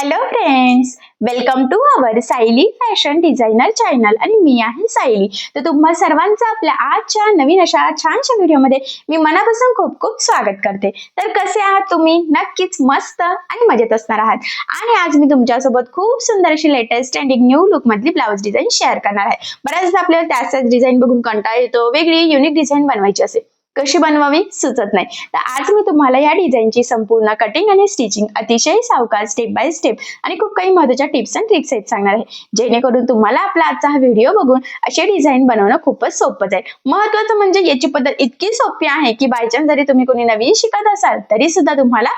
Hello friends, welcome to our Sayali fashion designer channel आणि मी आहे सायली। तर तुम्हा सर्वांचं आपल्या आजच्या नवीन अशा छानशा व्हिडिओमध्ये मी मनापासून खूप खूप स्वागत करते। तर कसे आहात तुम्ही? नक्कीच मस्त आणि मजेत असणार आहात। आणि आज मी तुमच्यासोबत खूप सुंदर अशी लेटेस्ट ट्रेंडिंग न्यू लुक मधली ब्लाउज डिझाइन शेअर करणार आहे। बऱ्याचदा आपल्याला त्याच डिझाइन बघून कंटाळा येतो, वेगळी युनिक डिझाइन बनवायची असेल, कशी बनवावी सुचत नाही। तर आज मी तुम्हाला या डिझाइनची संपूर्ण कटिंग आणि स्टिचिंग अतिशय सावकाश स्टेप बाय स्टेप आणि खूप काही महत्त्वाच्या टिप्स अँड ट्रिक्स आहेत सांगणार आहे, जेणेकरून तुम्हाला आपला आजचा हा व्हिडिओ बघून अशी डिझाइन बनवणं खूपच सोपं जाईल। महत्त्वाचं म्हणजे याची पद्धत इतकी सोपी आहे की बाय चान्स जरी तुम्ही कोणी नवीन शिकत असाल तरी सुद्धा तुम्हाला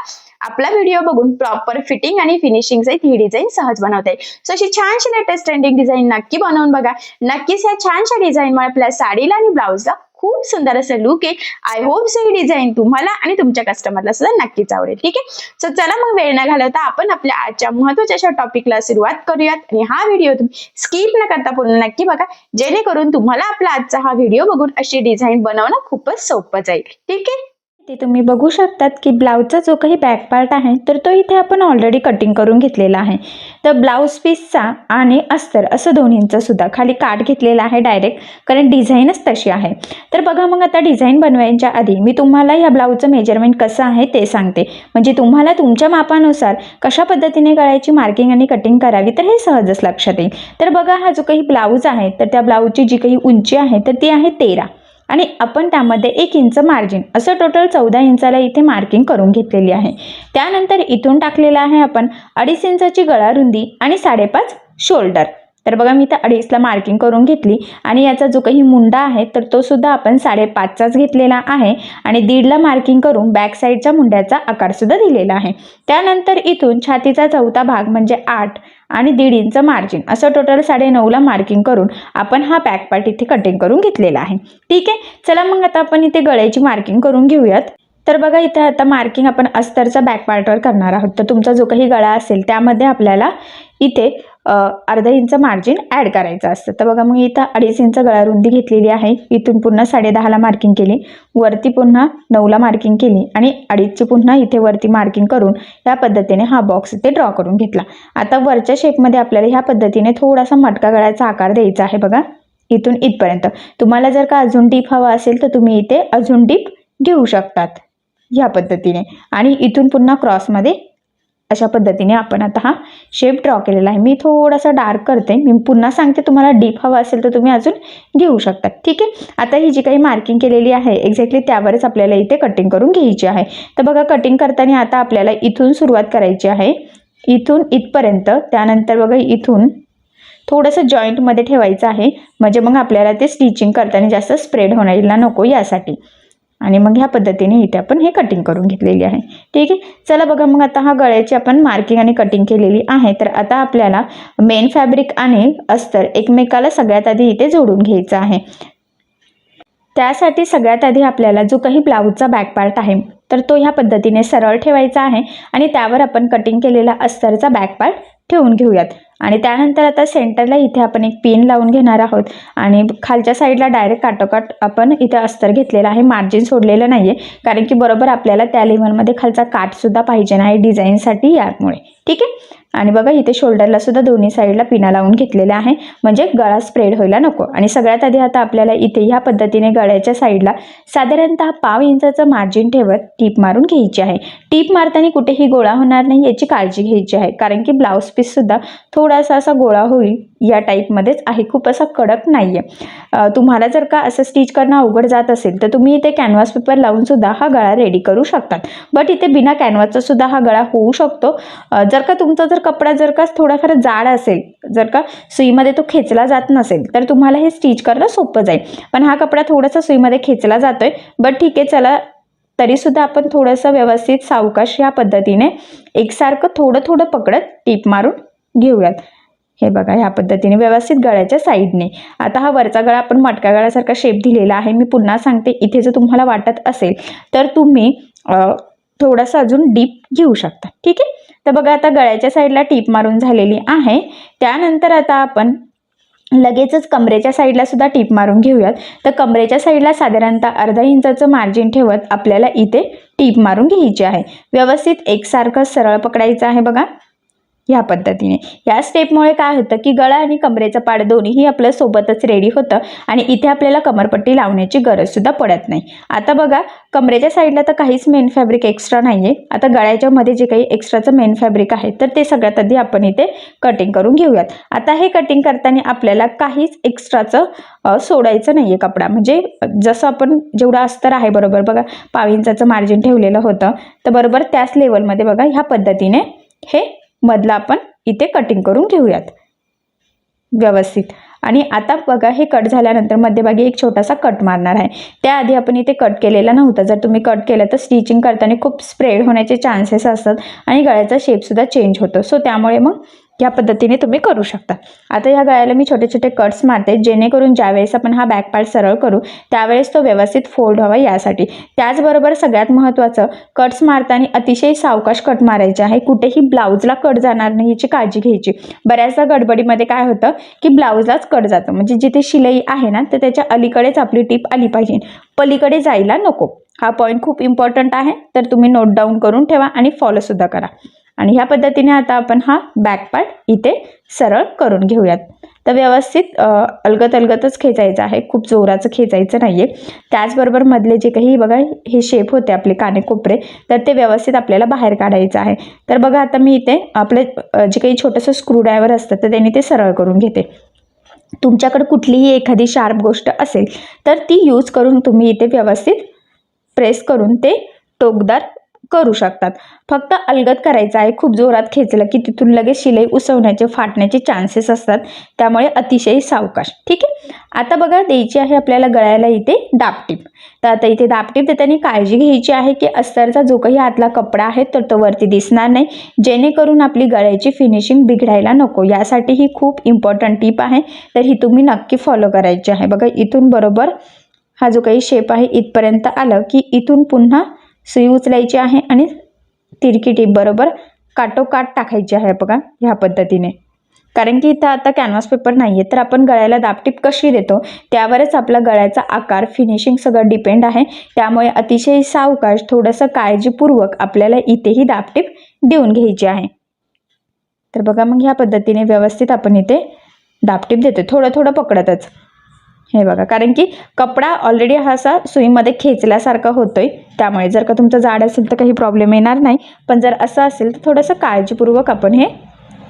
आपला व्हिडिओ बघून प्रॉपर फिटिंग आणि फिनिशिंग सहित ही डिझाइन सहज बनवता येईल। सो अशी छानशी लेटेस्ट ट्रेंडिंग डिझाइन नक्की बनवून बघा। नक्कीच या छानशा डिझाइनमुळे आपल्या साडीला आणि ब्लाउजला खूप सुंदर असं लुक आहे। I hope so he design तुम्हाला आणि तुमच्या कस्टमरला सुद्धा नक्कीच आवडेल। ठीक आहे, सो चला मग वेळ न घालवता आपण आपल्या आजच्या महत्त्वाच्या अशा टॉपिकला सुरुवात करूयात। आणि हा व्हिडिओ तुम्ही स्किप न करता पूर्ण नक्की बघा, जेणेकरून तुम्हाला आपला आजचा हा व्हिडिओ बघून अशी डिझाइन बनवणं खूपच सोपं जाईल। ठीक आहे, ते तुम्ही बघू शकतात की ब्लाउजचा जो काही बॅक पार्ट आहे तर तो इथे आपण ऑलरेडी कटिंग करून घेतलेला आहे। तर ब्लाउज पीसचा आणि अस्तर असं दोन्हींचा सुद्धा खाली काट घेतलेला आहे डायरेक्ट, कारण डिझाईनच तशी आहे। तर बघा, मग आता डिझाईन बनवायच्या आधी मी तुम्हाला या ब्लाउजचं मेजरमेंट कसं आहे ते सांगते, म्हणजे तुम्हाला तुमच्या मापानुसार कशा पद्धतीने गळ्याची मार्किंग आणि कटिंग करावी तर हे सहजच लक्षात येईल। तर बघा, हा जो काही ब्लाउज आहे तर त्या ब्लाउजची जी काही उंची आहे तर ती आहे 13 आणि आपण त्यामध्ये 1 इंच मार्जिन असं टोटल 14 इंचाला इथे मार्किंग करून घेतलेली आहे। त्यानंतर इथून टाकलेला आहे आपण 2.5 इंचाची गळा रुंदी आणि 5.5 शोल्डर। तर बघा, मी तर 2.5ला मार्किंग करून घेतली आणि याचा जो काही मुंडा आहे तर तो सुद्धा आपण 5.5चाच घेतलेला आहे आणि 1.5ला मार्किंग करून बॅक साईडच्या मुंड्याचा आकार सुद्धा दिलेला आहे। त्यानंतर इथून छातीचा चौथा भाग म्हणजे 8 आणि 1.5 इंच मार्जिन असं टोटल 9.5ला मार्किंग करून आपण हा बॅक पार्ट इथे कटिंग करून घेतलेला आहे। ठीक आहे, चला मग आता आपण इथे गळ्याची मार्किंग करून घेऊयात। तर बघा, इथे आता मार्किंग आपण अस्तरचा बॅक पार्टवर करणार आहोत। तर तुमचा जो काही गळा असेल त्यामध्ये आपल्याला इथे अर्धा इंच मार्जिन ॲड करायचं असतं। तर बघा, मग इथं 2.5 इंच गळा रुंदी घेतलेली आहे, इथून पुन्हा 10.5ला मार्किंग केली, वरती पुन्हा 9ला मार्किंग केली आणि 2.5ची पुन्हा इथे वरती मार्किंग करून या पद्धतीने हा बॉक्स इथे ड्रॉ करून घेतला। आता वरच्या शेपमध्ये आपल्याला ह्या पद्धतीने थोडासा मटका गळ्याचा आकार द्यायचा आहे। बघा, इथून इथपर्यंत। तुम्हाला जर का अजून डीप हवा असेल तर तुम्ही इथे अजून डीप घेऊ शकतात या पद्धतीने। आणि इथून पुन्हा क्रॉसमध्ये अशा पद्धतीने आपण आता हा शेप ड्रॉ केलेला आहे। मी थोडासा डार्क करते, मी पुन्हा सांगते तुम्हाला डीप हवा असेल तर तुम्ही अजून घेऊ शकता। ठीक आहे, आता ही जी काही मार्किंग केलेली आहे एक्झॅक्टली त्यावरच आपल्याला इथे कटिंग करून घ्यायची आहे। तर बघा, कटिंग करताना आता आपल्याला इथून सुरुवात करायची आहे, इथून इथपर्यंत। त्यानंतर बघा, इथून थोडंसं जॉईंटमध्ये ठेवायचं आहे, म्हणजे मग आपल्याला ते स्टिचिंग करताना जास्त स्प्रेड होण्याला नको यासाठी। आणि मग ह्या पद्धतीने इथे आपण हे कटिंग करून घेतलेली आहे। ठीक आहे, चला बघा, मग आता हा गळ्याची आपण मार्किंग आणि कटिंग केलेली आहे। तर आता आपल्याला मेन फॅब्रिक आणि अस्तर एकमेकाला सगळ्यात आधी इथे जोडून घ्यायचं आहे। त्यासाठी सगळ्यात आधी आपल्याला जो काही ब्लाउजचा बॅक पार्ट आहे तर तो ह्या पद्धतीने सरळ ठेवायचा आहे आणि त्यावर आपण कटिंग केलेला अस्तरचा बॅक पार्ट ठेवून घेऊयात। आणि त्यानंतर आता सेंटरला इथे आपण एक पिन लावून घेणार आहोत आणि खालच्या साईडला डायरेक्ट काटोकाट आपण इथे अस्तर घेतलेला आहे, मार्जिन सोडलेलं नाहीये, कारण की बरोबर आपल्याला त्या लेवलमध्ये खालचा काट सुद्धा पाहिजे नाही डिझाईनसाठी, यामुळे। ठीक आहे, आणि बघा, इथे शोल्डरला सुद्धा दोन्ही साईडला पिना लावून घेतलेल्या आहे, म्हणजे गळा स्प्रेड व्हायला नको। आणि सगळ्यात आधी आता आपल्याला इथे ह्या पद्धतीने गळ्याच्या साईडला साधारणतः 1/2 इंचाचं मार्जिन ठेवत टीप मारून घ्यायची आहे। टीप मारताना कुठेही गोळा होणार नाही याची काळजी घ्यायची आहे, कारण की ब्लाउज पीस सुद्धा थोडासा असा गोळा होईल या टाईपमध्येच आहे, खूप असा कडक नाहीये। तुम्हाला जर का असं स्टिच करणं अवघड जात असेल तर तुम्ही इथे कॅनव्हास पेपर लावून सुद्धा हा गळा रेडी करू शकतात, बट इथे बिना कॅनव्हासचा सुद्धा हा गळा होऊ शकतो। जर का तुमचा कपडा जर का थोडाफार जाड असेल, जर का सुईमध्ये तो खेचला जात नसेल तर तुम्हाला हे स्टिच करणं सोपं जाईल। पण हा कपडा थोडासा सुईमध्ये खेचला जातोय, बट ठीक आहे, चला तरी सुद्धा आपण थोडंसं व्यवस्थित सावकाश या पद्धतीने एकसारखं थोडं थोडं पकडत टीप मारून घेऊयात। हे बघा, ह्या पद्धतीने व्यवस्थित गळ्याच्या साईडने। आता हा वरचा गळा आपण मटका गळ्यासारखा शेप दिलेला आहे। मी पुन्हा सांगते, इथे जर तुम्हाला वाटत असेल तर तुम्ही थोडासा अजून डीप घेऊ शकता। ठीक आहे, तर बघा, आता गळ्याच्या साईडला टीप मारून झालेली आहे। त्यानंतर आता आपण लगेचच कमरेच्या साईडला सुद्धा टीप मारून घेऊयात। तर कमरेच्या साईडला साधारणतः अर्धा इंचाचं मार्जिन ठेवत आपल्याला इथे टीप मारून घ्यायची आहे। व्यवस्थित एकसारखं सरळ पकडायचं आहे। बघा, ह्या पद्धतीने. या स्टेपमुळे काय होतं की गळा आणि कमरेचा पाड दोन्हीही आपल्या सोबतच रेडी होतं आणि इथे आपल्याला कमरपट्टी लावण्याची गरज सुद्धा पडत नाही. आता बघा, कमरेच्या साईडला तर काहीच मेन फॅब्रिक एक्स्ट्रा नाहीये. आता गळ्याच्या मध्ये जे काही एक्स्ट्राचं मेन फॅब्रिक आहे तर ते सगळ्यात आधी आपण इथे कटिंग करून घेऊयात. आता हे कटिंग करताना आपल्याला काहीच एक्स्ट्राचं सोडायचं नाहीये कपडा. म्हणजे जसं आपण जेवढं अस्तर आहे बरोबर बघा 5 इंचाचं मार्जिन ठेवलेलं होतं तर बरोबर त्याच लेवलमध्ये बघा ह्या पद्धतीने हे मधलं आपण इथे कटिंग करून घेऊयात व्यवस्थित. आणि आता बघा हे कट झाल्यानंतर मध्यभागी एक छोटासा कट मारणार आहे. त्याआधी आपण इथे कट केलेला नव्हता. जर तुम्ही कट केलं तर स्टिचिंग करताना खूप स्प्रेड होण्याचे चान्सेस असतात आणि गळ्याचा शेपसुद्धा चेंज होतो. सो त्यामुळे मग या पद्धतीने तुम्ही करू शकता. आता ह्या गळ्याला मी छोटे छोटे कट्स मारते जेणेकरून ज्यावेळेस आपण हा बॅक पार्ट सरळ करू त्यावेळेस तो व्यवस्थित फोल्ड व्हावा यासाठी. त्याचबरोबर सगळ्यात महत्त्वाचं, कट्स मारताना अतिशय सावकाश कट मारायचे आहे. कुठेही ब्लाऊजला कट जाणार नाही याची काळजी घ्यायची. बऱ्याचदा गडबडीमध्ये काय होतं की ब्लाऊजलाच कट जातं. म्हणजे जिथे शिलाई आहे ना तर त्याच्या अलीकडेच आपली टीप आली पाहिजे, पलीकडे जायला नको. हा पॉईंट खूप इम्पॉर्टंट आहे, तर तुम्ही नोट डाऊन करून ठेवा आणि फॉलो सुद्धा करा. आणि ह्या पद्धतीने आता आपण हा बॅक पार्ट इथे सरळ करून घेऊयात. तर व्यवस्थित अलगतच खेचायचं आहे, खूप जोराचं खेचायचं नाहीये. त्याचबरोबर मधले जे काही बघा हे शेप होते आपले कानेकोपरे तर ते व्यवस्थित आपल्याला बाहेर काढायचं आहे. तर बघा आता मी इथे आपले जे काही छोटंसं स्क्रूड्रायव्हर असतं तर त्यांनी ते सरळ करून घेते. तुमच्याकडे कुठलीही एखादी शार्प गोष्ट असेल तर ती यूज करून तुम्ही इथे व्यवस्थित प्रेस करून ते टोकदार करू शकतात. फक्त अलगद करायचं आहे. खूप जोरात खेचलं की तिथून लगेच शिलाई उसवण्याचे फाटण्याचे चान्सेस असतात, त्यामुळे अतिशय सावकाश. ठीक आहे. आता बघा द्यायची आहे आपल्याला गळ्याला इथे दाबटीप. तर आता इथे दाबटीप देताना काळजी घ्यायची आहे की अस्तरचा जो काही आतला कपडा आहे तर तो वरती दिसणार नाही, जेणेकरून आपली गळ्याची फिनिशिंग बिघडायला नको. यासाठी ही खूप इम्पॉर्टंट टीप आहे, तर ही तुम्ही नक्की फॉलो करायची आहे. बघा इथून बरोबर हा जो काही शेप आहे इथपर्यंत आलं की इथून पुन्हा सुई उचलायची आहे आणि तिरकी टीप बरोबर काटोकाट टाकायची आहे बघा ह्या पद्धतीने. कारण की इथं आता कॅनव्हास पेपर नाहीये, तर आपण गळ्याला दाबटीप कशी देतो त्यावरच आपला गळ्याचा आकार फिनिशिंग सगळं डिपेंड आहे. त्यामुळे अतिशय सावकाश थोडंसं काळजीपूर्वक आपल्याला इथेही दाबटीप देऊन घ्यायची आहे. तर बघा मग ह्या पद्धतीने व्यवस्थित आपण इथे दाबटीप देतो, थोडं थोडं पकडतच. हे बघा, कारण की कपडा ऑलरेडी हा असा सुईमध्ये खेचल्यासारखा होतोय, त्यामुळे जर का तुमचं जाड असेल तर काही प्रॉब्लेम येणार नाही. पण जर असं असेल तर थोडंसं काळजीपूर्वक आपण हे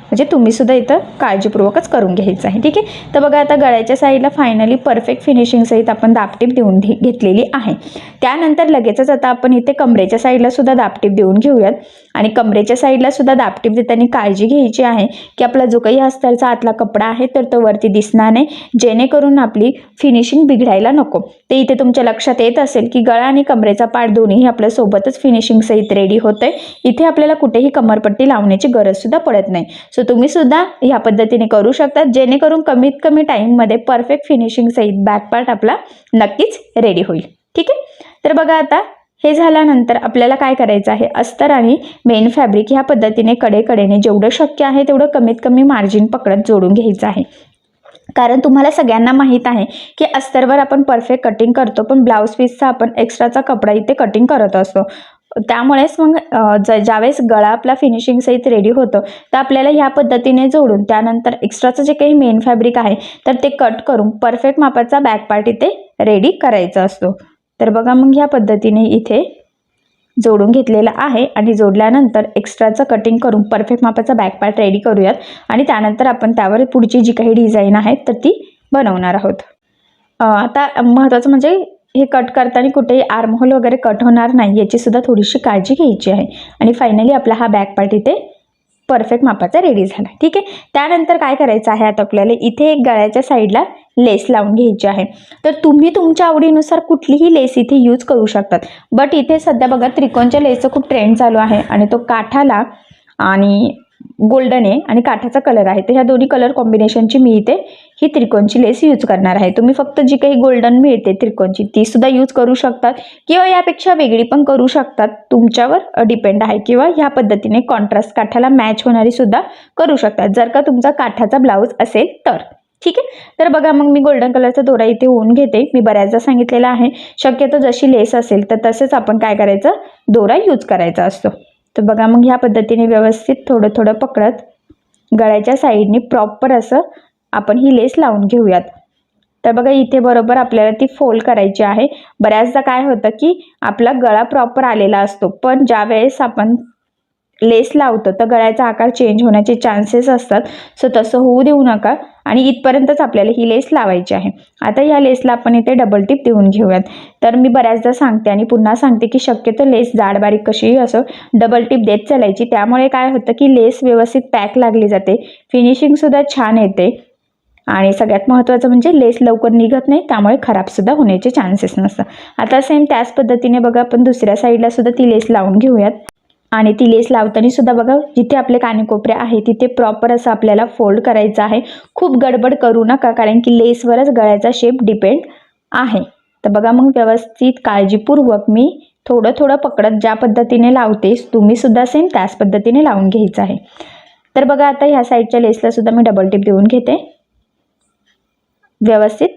म्हणजे तुम्ही सुद्धा इथं काळजीपूर्वकच करून घ्यायचं आहे. ठीक आहे. तर बघा आता गळ्याच्या साईडला फायनली परफेक्ट फिनिशिंग सहित आपण दाबटीप देऊन घेतलेली आहे. त्यानंतर लगेचच आता आपण इथे कमरेच्या साईडला सुद्धा दाबटीप देऊन घेऊयात. आणि कमरेच्या साईडला सुद्धा दाबटीप देताना काळजी घ्यायची आहे की आपला जो काही अस्तरचा आतला कपडा आहे तर तो वरती दिसणार नाही, जेणेकरून आपली फिनिशिंग बिघडायला नको. ते इथे तुमच्या लक्षात येत असेल की गळा आणि कमरेचा पार्ट दोन्ही आपल्या सोबतच फिनिशिंग सहित रेडी होतंय. इथे आपल्याला कुठेही कमरपट्टी लावण्याची गरज सुद्धा पडत नाही. सो तुम्ही सुद्धा ह्या पद्धतीने करू शकता, जेणेकरून कमीत कमी टाईममध्ये परफेक्ट फिनिशिंग सहित बॅक पार्ट आपला नक्कीच रेडी होईल. ठीक आहे. तर बघा आता हे झाल्यानंतर आपल्याला काय करायचं आहे, अस्तर आणि मेन फॅब्रिक ह्या पद्धतीने कडेकडेने जेवढं शक्य आहे तेवढं कमीत कमी मार्जिन पकडत जोडून घ्यायचं आहे. कारण तुम्हाला सगळ्यांना माहीत आहे की अस्तरवर आपण परफेक्ट कटिंग करतो, पण ब्लाऊज पीसचा आपण एक्स्ट्राचा कपडा इथे कटिंग करत असतो. त्यामुळेच मग ज्यावेळेस गळा आपला फिनिशिंग सहित रेडी होतं तर आपल्याला ह्या पद्धतीने जोडून त्यानंतर एक्स्ट्राचं जे काही मेन फॅब्रिक आहे तर ते कट करून परफेक्ट मापाचा बॅक पार्ट इथे रेडी करायचा असतो. तर बघा मग ह्या पद्धतीने इथे जोडून घेतलेला आहे आणि जोडल्यानंतर एक्स्ट्राचं कटिंग करून परफेक्ट मापाचा बॅक पार्ट रेडी करूयात आणि त्यानंतर आपण त्यावर पुढची जी काही डिझाईन आहे तर ती बनवणार आहोत. आता महत्त्वाचं म्हणजे हे कट करताना कुठेही आर्महोल वगैरे कट होणार नाही याची सुद्धा थोडीशी काळजी घ्यायची आहे. आणि फायनली आपला हा बॅक पार्ट इथे परफेक्ट मापाचा रेडी झाला. ठीक आहे. त्यानंतर काय करायचं आहे, आता आपल्याला इथे एक गळ्याच्या साईडला लेस लावून घ्यायची आहे. तर तुम्ही तुमच्या आवडीनुसार कुठलीही लेस इथे यूज करू शकतात. बट इथे सध्या बघा त्रिकोणच्या लेसचा खूप ट्रेंड चालू आहे आणि तो काठाला आणि गोल्डन आहे आणि काठाचा कलर आहे, तर ह्या दोन्ही कलर कॉम्बिनेशनची मी इथे ही त्रिकोणची लेस यूज करणार आहे. तुम्ही फक्त जी काही गोल्डन मिळते त्रिकोणची ती सुद्धा यूज करू शकतात किंवा यापेक्षा वेगळी पण करू शकतात, तुमच्यावर डिपेंड आहे. किंवा ह्या पद्धतीने कॉन्ट्रास्ट काठाला मॅच होणारी सुद्धा करू शकतात जर का तुमचा काठाचा ब्लाऊज असेल तर. ठीक आहे. तर बघा मग मी गोल्डन कलरचा दोरा इथे होऊन घेते. मी बऱ्याचदा सांगितलेलं आहे शक्यतो जशी लेस असेल तर तसेच आपण काय करायचं, दोरा यूज करायचा असतो. तर बघा मग ह्या पद्धतीने व्यवस्थित थोडं थोडं पकडत गळ्याच्या साईडनी प्रॉपर असं आपण ही लेस लावून घेऊयात. तर बघा इथे बरोबर आपल्याला ती फोल्ड करायची आहे. बऱ्याचदा काय होतं की आपला गळा प्रॉपर आलेला असतो, पण ज्या वेळेस आपण लेस लावतो तर गळ्याचा आकार चेंज होण्याचे चान्सेस असतात. सो तसं होऊ देऊ नका आणि इथपर्यंतच आपल्याला ही लेस लावायची आहे. आता या लेसला आपण इथे डबल टिप देऊन घेऊयात. तर मी बऱ्याचदा सांगते आणि पुन्हा सांगते की शक्यतो लेस जाड बारीक कशीही असो डबल टिप देत चालायची. त्यामुळे काय होतं की लेस व्यवस्थित पॅक लागली जाते, फिनिशिंगसुद्धा छान येते आणि सगळ्यात महत्त्वाचं म्हणजे लेस लवकर निघत नाही, त्यामुळे खराबसुद्धा होण्याचे चान्सेस नसतात. आता सेम त्याच पद्धतीने बघा आपण दुसऱ्या साईडला सुद्धा ती लेस लावून घेऊयात. आणि ती लेस लावताना सुद्धा बघा जिथे आपले कानेकोपरे आहे तिथे प्रॉपर असं आपल्याला फोल्ड करायचं आहे. खूप गडबड करू नका, कारण की लेसवरच गळ्याचा शेप डिपेंड आहे. तर बघा मग व्यवस्थित काळजीपूर्वक मी थोडं थोडं पकडत ज्या पद्धतीने लावते तुम्ही सुद्धा सेम त्याच पद्धतीने लावून घ्यायचं आहे. तर बघा आता ह्या साईडच्या लेसला सुद्धा मी डबल टिप देऊन घेते व्यवस्थित.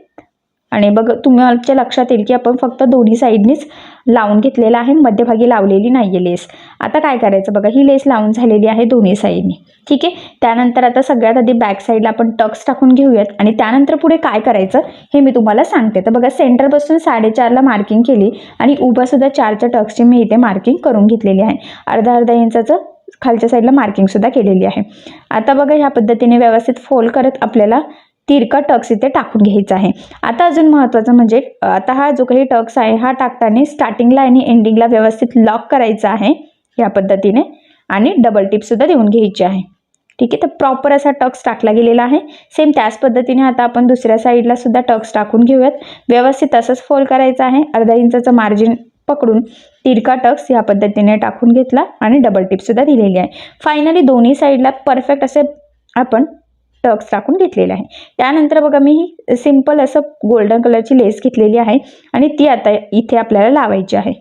आणि बघ तुमच्या लक्षात येईल की आपण फक्त दोन्ही साईडनीच लावून घेतलेलं आहे, मध्यभागी लावलेली नाही आहे लेस. आता काय करायचं बघा, ही लेस लावून झालेली आहे दोन्ही साईडनी. ठीक आहे. त्यानंतर आता सगळ्यात आधी बॅक साईडला आपण टक्स टाकून घेऊयात आणि त्यानंतर पुढे काय करायचं हे मी तुम्हाला सांगते. तर बघा सेंटरपासून 4.5ला मार्किंग केली आणि उभासुद्धा 4च्या टक्सची मी इथे मार्किंग करून घेतलेली आहे. अर्धा इंचाचं खालच्या साईडला मार्किंगसुद्धा केलेली आहे. आता बघा ह्या पद्धतीने व्यवस्थित फोल्ड करत आपल्याला तिरका टक्स इथे टाकून घ्यायचा आहे. आता अजून महत्त्वाचं म्हणजे आता हा जो काही टक्स आहे हा टाकताना स्टार्टिंगला आणि एंडिंगला व्यवस्थित लॉक करायचा आहे या पद्धतीने आणि डबल टिपसुद्धा देऊन घ्यायची आहे. ठीक आहे. तर प्रॉपर असा टक्स टाकला गेलेला आहे. सेम त्याच पद्धतीने आता आपण दुसऱ्या साईडला सुद्धा टक्स टाकून घेऊयात. व्यवस्थित तसंच फोल्ड करायचं आहे. अर्धा इंचाचं मार्जिन पकडून तिरका टक्स या पद्धतीने टाकून घेतला आणि डबल टिपसुद्धा दिलेली आहे. फायनली दोन्ही साईडला परफेक्ट असे आपण टक्स टाकून घेतलेले आहे. त्यानंतर बघा मी ही सिंपल असं गोल्डन कलरची लेस घेतलेली आहे आणि ती आता इथे आपल्याला लावायची आहे.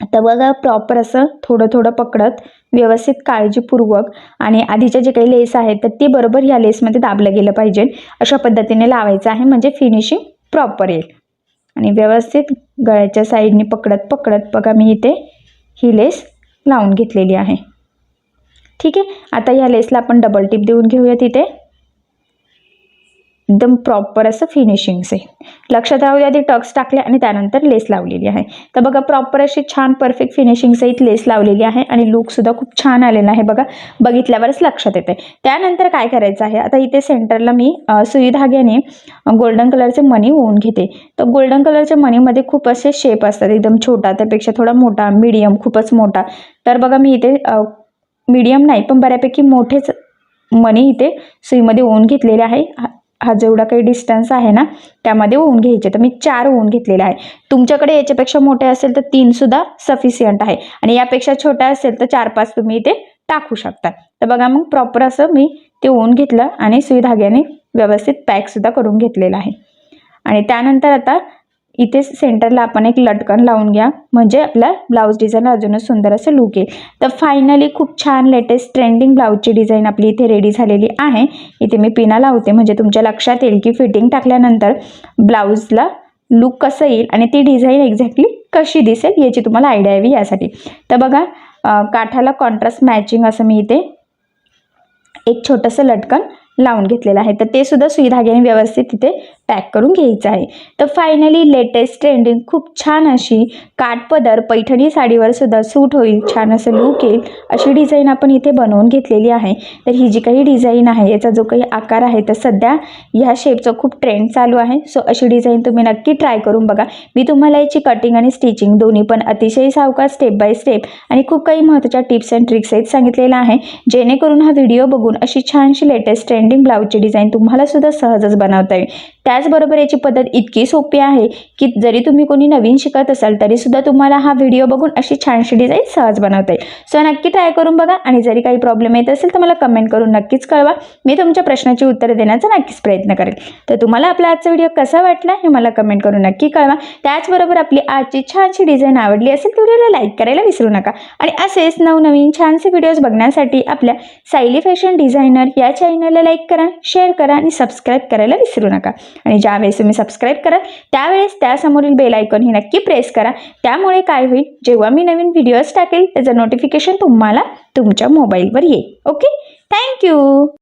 आता बघा प्रॉपर असं थोडं थोडं पकडत व्यवस्थित काळजीपूर्वक आणि आधीचे जे काही लेस आहेत तर ती बरोबर ह्या लेसमध्ये दाबलं गेलं पाहिजे अशा पद्धतीने लावायचं आहे, म्हणजे फिनिशिंग प्रॉपर येईल. आणि व्यवस्थित गळ्याच्या साईडने पकडत पकडत बघा मी इथे ही लेस लावून घेतलेली आहे. ठीक आहे. आता ह्या लेसला आपण डबल टिप देऊन घेऊया तिथे एकदम प्रॉपर असं फिनिशिंगचे. लक्षात राहू द्या आधी टक्स टाकले आणि त्यानंतर लेस लावलेली आहे. तर बघा प्रॉपर अशी छान परफेक्ट फिनिशिंग सहित लेस लावलेली आहे आणि लुकसुद्धा खूप छान आलेला आहे. बघा बघितल्यावरच लक्षात येते. त्यानंतर काय करायचं आहे, आता इथे सेंटरला मी सुई धाग्याने गोल्डन कलरचे मणी ओवून घेते. तर गोल्डन कलरच्या मणीमध्ये खूप असे शेप असतात, एकदम छोटा, त्यापेक्षा थोडा मोठा, मीडियम, खूपच मोठा. तर बघा मी इथे मीडियम नाही पण बऱ्यापैकी मोठेच मणी इथे सुईमध्ये ओवून घेतलेले आहे. हा जेवढा काही डिस्टन्स आहे ना त्यामध्ये ओवून घ्यायचे. तर मी 4 ओवून घेतलेले आहे. तुमच्याकडे याच्यापेक्षा मोठे असेल तर 3 सुद्धा सफिशियंट आहे आणि यापेक्षा छोटा असेल तर 4-5 तुम्ही इथे टाकू शकता. तर बघा मग प्रॉपर असं मी ते ओवून घेतलं आणि सुई धाग्याने व्यवस्थित पॅकसुद्धा करून घेतलेला आहे. आणि त्यानंतर आता इथे सेंटरला आपण एक लटकन लावून घ्या, म्हणजे आपला ब्लाऊज डिझाईन अजूनच सुंदर असं लुक येईल. तर फायनली खूप छान लेटेस्ट ट्रेंडिंग ब्लाऊजची डिझाईन आपली इथे रेडी झालेली आहे. इथे मी पिना लावते म्हणजे तुमच्या लक्षात येईल की फिटिंग टाकल्यानंतर ब्लाऊजला लुक कसं येईल आणि ती डिझाईन एक्झॅक्टली कशी दिसेल याची तुम्हाला आयडिया यावी यासाठी. तर बघा काठाला कॉन्ट्रास्ट मॅचिंग असं मी इथे एक छोटंसं लटकन लावून घेतलेलं आहे. तर ते सुद्धा सुई धाग्याने व्यवस्थित तिथे पॅक करून घ्यायचं आहे. तर फायनली लेटेस्ट ट्रेंडिंग खूप छान अशी काठपदर पैठणी साडीवर सुद्धा सूट होईल, छान असं लुक येईल अशी डिझाईन आपण इथे बनवून घेतलेली आहे. तर ही जी काही डिझाईन आहे याचा जो काही आकार आहे तर सध्या ह्या शेपचं खूप ट्रेंड चालू आहे. सो अशी डिझाईन तुम्ही नक्की ट्राय करून बघा. मी तुम्हाला याची कटिंग आणि स्टिचिंग दोन्ही पण अतिशय सावकाश स्टेप बाय स्टेप आणि खूप काही महत्त्वाच्या टिप्स अँड ट्रिक्स आहेत सांगितलेलं आहे, जेणेकरून हा व्हिडिओ बघून अशी छानशी लेटेस्ट ट्रेंडिंग ब्लाऊजची डिझाईन तुम्हाला सुद्धा सहजच बनवता येईल. त्याचबरोबर याची पद्धत इतकी सोपी आहे की जरी तुम्ही कोणी नवीन शिकत असाल तरी सुद्धा तुम्हाला हा व्हिडिओ बघून अशी छानशी डिझाईन सहज बनवता येईल. सो नक्की ट्राय करून बघा आणि जरी काही प्रॉब्लेम येत असेल तर मला कमेंट करून नक्कीच कळवा. मी तुमच्या प्रश्नाची उत्तरे देण्याचा नक्कीच प्रयत्न करेल. तर तुम्हाला आपला आजचा व्हिडिओ कसा वाटला हे मला कमेंट करून नक्की कळवा. त्याचबरोबर आपली आजची छानशी डिझाईन आवडली असेल तर व्हिडिओला लाईक करायला विसरू नका आणि असेच नवनवीन छानसे व्हिडिओज बघण्यासाठी आपल्या सायली फॅशन डिझायनर या चॅनलला लाईक करा, शेअर करा आणि सबस्क्राईब करायला विसरू नका. आणि ज्यावेळेस तुम्ही सबस्क्राईब कराल त्यावेळेस त्यासमोरील बेल आयकॉन ही नक्की प्रेस करा. त्यामुळे काय होईल, जेव्हा मी नवीन व्हिडिओज टाकेल त्याचं नोटिफिकेशन तुम्हाला तुमच्या मोबाईलवर येईल. Okay, thank you.